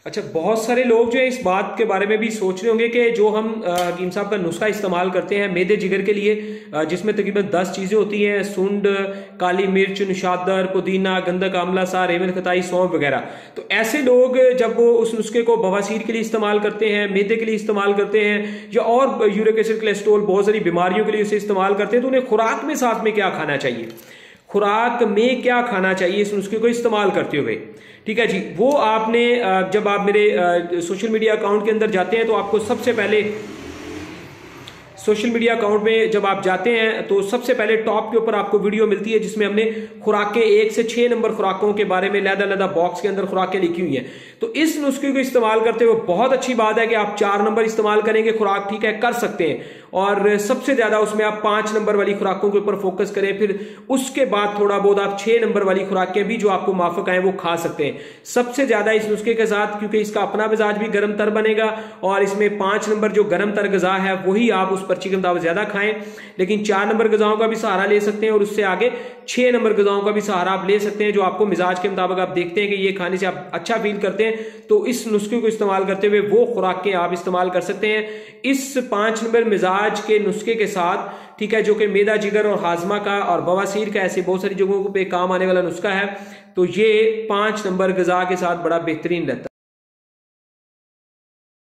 अच्छा, बहुत सारे लोग जो है इस बात के बारे में भी सोच रहे होंगे कि जो हम हकीम साहब का नुस्खा इस्तेमाल करते हैं मैदे जिगर के लिए, जिसमें तकरीबन 10 चीज़ें होती हैं, सुंड, काली मिर्च, निशादर, पुदीना, गंधक, आंवला सा, रेवन खताई, सौंफ वगैरह। तो ऐसे लोग जब वो उस नुस्खे को बवासीर के लिए इस्तेमाल करते हैं, मैदे के लिए इस्तेमाल करते हैं, या और यूरिक एसिड, कोलेस्ट्रॉल, बहुत सारी बीमारियों के लिए उसे इस्तेमाल करते हैं, तो उन्हें खुराक में साथ में क्या खाना चाहिए, खुराक में क्या खाना चाहिए इस नुस्खे को इस्तेमाल करते हुए। ठीक है जी, वो आपने जब आप मेरे सोशल मीडिया अकाउंट के अंदर जाते हैं तो आपको सबसे पहले सोशल मीडिया अकाउंट में जब आप जाते हैं तो सबसे पहले टॉप के ऊपर आपको वीडियो मिलती है जिसमें हमने खुराकें 1 से 6 नंबर खुराकों के बारे में लहदा बॉक्स के अंदर खुराकें लिखी हुई हैं। तो इस नुस्खे को इस्तेमाल करते हुए बहुत अच्छी बात है कि आप 4 नंबर इस्तेमाल करेंगे खुराक, ठीक है, कर सकते हैं, और सबसे ज्यादा उसमें आप 5 नंबर वाली खुराकों के ऊपर फोकस करें। फिर उसके बाद थोड़ा बहुत आप 6 नंबर वाली खुराकें भी जो आपको माफक आए वो खा सकते हैं। सबसे ज्यादा इस नुस्खे के साथ, क्योंकि इसका अपना मिजाज भी गर्म तर बनेगा और इसमें 5 नंबर जो गर्म तर गजा है वही आप उस पर्ची के मुताबिक ज्यादा खाएं, लेकिन 4 नंबर गजाओं का भी सहारा ले सकते हैं और उससे आगे 6 नंबर गजाओं का भी सहारा आप ले सकते हैं, जो आपको मिजाज के मुताबिक आप देखते हैं कि ये खाने से आप अच्छा फील करते हैं, तो इस नुस्खे को इस्तेमाल करते हुए वो खुराकें आप इस्तेमाल कर सकते हैं इस 5 नंबर मिजाज के नुस्खे के साथ। ठीक है, जो कि मैदा जिगर और हाजमा का और बवासीर का, ऐसे बहुत सारी जगहों पे काम आने वाला नुस्खा है। तो ये 5 नंबर गजा के साथ बड़ा बेहतरीन रहता है।